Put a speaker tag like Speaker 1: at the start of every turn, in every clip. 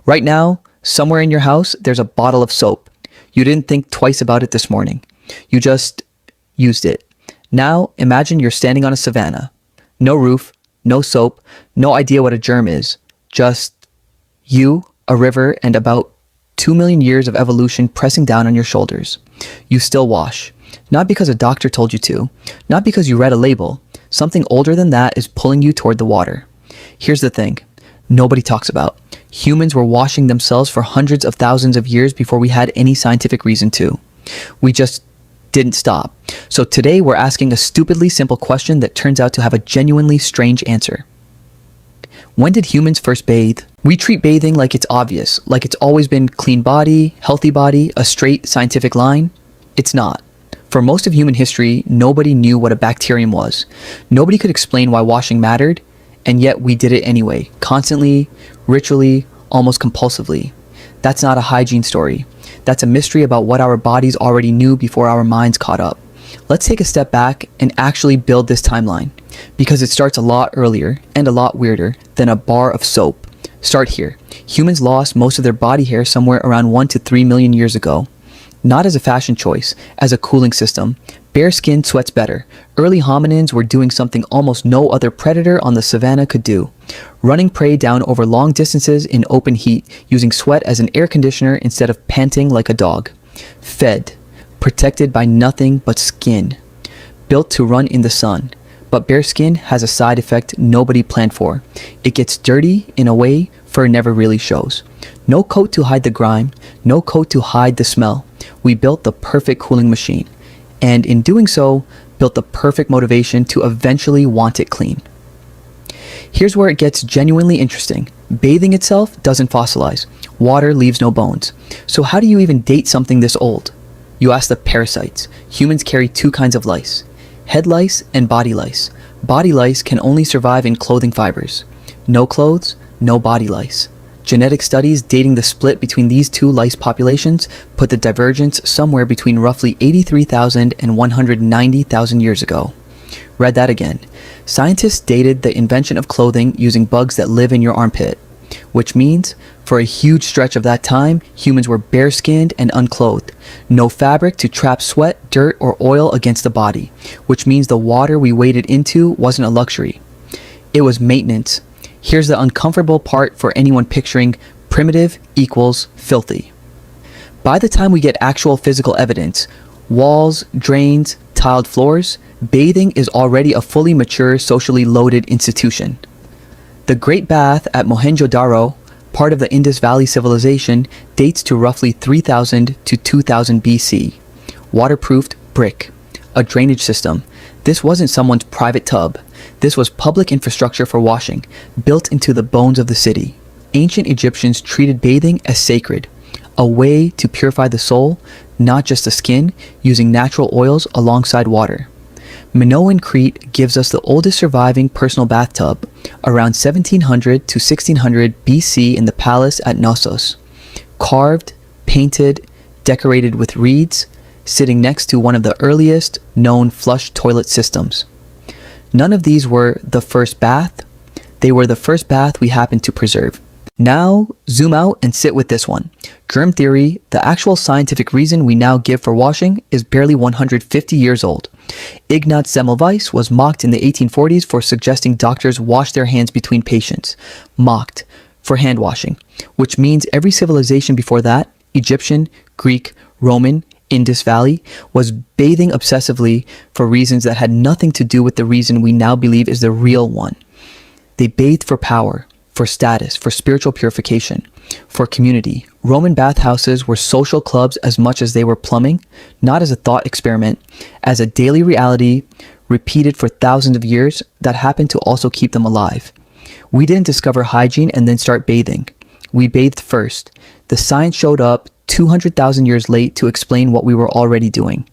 Speaker 1: Right now, somewhere in your house, there's a bottle of soap. You didn't think twice about it this morning. You just used it. Now, imagine you're standing on a savanna. No roof, no soap, no idea what a germ is. Just you, a river, and about 2 million years of evolution pressing down on your shoulders. You still wash. Not because a doctor told you to. Not because you read a label. Something older than that is pulling you toward the water. Here's the thing. Nobody talks about. Humans were washing themselves for hundreds of thousands of years before we had any scientific reason to. We just didn't stop. So today we're asking a stupidly simple question that turns out to have a genuinely strange answer. When did humans first bathe? We treat bathing like it's obvious, like it's always been clean body, healthy body, a straight scientific line. It's not. For most of human history, nobody knew what a bacterium was. Nobody could explain why washing mattered, and yet we did it anyway, constantly, ritually, almost compulsively. That's not a hygiene story. That's a mystery about what our bodies already knew before our minds caught up. Let's take a step back and actually build this timeline, because it starts a lot earlier and a lot weirder than a bar of soap. Start here. Humans lost most of their body hair somewhere around 1 to 3 million years ago. Not as a fashion choice, as a cooling system. Bare skin sweats better. Early hominins were doing something almost no other predator on the savannah could do. Running prey down over long distances in open heat, using sweat as an air conditioner instead of panting like a dog. Fed. Protected by nothing but skin. Built to run in the sun. But bare skin has a side effect nobody planned for. It gets dirty in a way fur never really shows. No coat to hide the grime, no coat to hide the smell. We built the perfect cooling machine, and in doing so, built the perfect motivation to eventually want it clean. Here's where it gets genuinely interesting. Bathing itself doesn't fossilize. Water leaves no bones. So how do you even date something this old? You ask the parasites. Humans carry two kinds of lice. Head lice and body lice. Body lice can only survive in clothing fibers. No clothes, no body lice. Genetic studies dating the split between these two lice populations put the divergence somewhere between roughly 83,000 and 190,000 years ago. Read that again. Scientists dated the invention of clothing using bugs that live in your armpit, which means for a huge stretch of that time, humans were bare-skinned and unclothed. No fabric to trap sweat, dirt, or oil against the body, which means the water we waded into wasn't a luxury. It was maintenance. Here's the uncomfortable part for anyone picturing primitive equals filthy. By the time we get actual physical evidence, walls, drains, tiled floors, bathing is already a fully mature, socially loaded institution. The Great Bath at Mohenjo-daro, part of the Indus Valley civilization, dates to roughly 3000 to 2000 BC. Waterproofed brick. A drainage system. This wasn't someone's private tub. This was public infrastructure for washing, built into the bones of the city. Ancient Egyptians treated bathing as sacred, a way to purify the soul, not just the skin, using natural oils alongside water. Minoan Crete gives us the oldest surviving personal bathtub, around 1700 to 1600 BC in the palace at Knossos. Carved, painted, decorated with reeds, sitting next to one of the earliest known flush toilet systems. None of these were the first bath. They were the first bath we happened to preserve. Now, zoom out and sit with this one. Germ theory, the actual scientific reason we now give for washing, is barely 150 years old. Ignaz Semmelweis was mocked in the 1840s for suggesting doctors wash their hands between patients. Mocked for hand washing, which means every civilization before that, Egyptian, Greek, Roman, Indus Valley, was bathing obsessively for reasons that had nothing to do with the reason we now believe is the real one. They bathed for power, for status, for spiritual purification, for community. Roman bathhouses were social clubs as much as they were plumbing, not as a thought experiment, as a daily reality repeated for thousands of years that happened to also keep them alive. We didn't discover hygiene and then start bathing. We bathed first. The science showed up 200,000 years late to explain what we were already doing.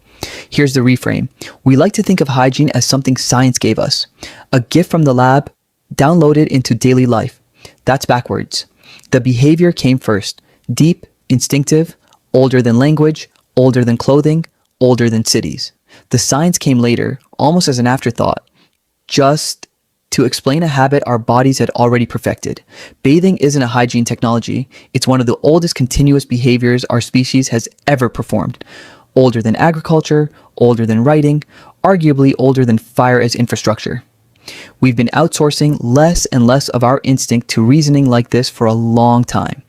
Speaker 1: Here's the reframe. We like to think of hygiene as something science gave us, a gift from the lab, downloaded into daily life. That's backwards. The behavior came first, deep, instinctive, older than language, older than clothing, older than cities. The science came later, almost as an afterthought, just to explain a habit our bodies had already perfected. Bathing isn't a hygiene technology. It's one of the oldest continuous behaviors our species has ever performed. Older than agriculture, older than writing, arguably older than fire as infrastructure. We've been outsourcing less and less of our instinct to reasoning like this for a long time.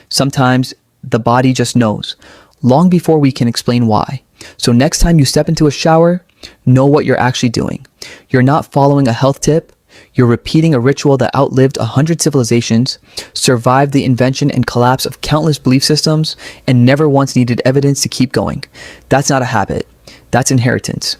Speaker 1: Sometimes the body just knows, long before we can explain why. So next time you step into a shower, know what you're actually doing. You're not following a health tip. You're repeating a ritual that outlived 100 civilizations, survived the invention and collapse of countless belief systems, and never once needed evidence to keep going. That's not a habit. That's inheritance.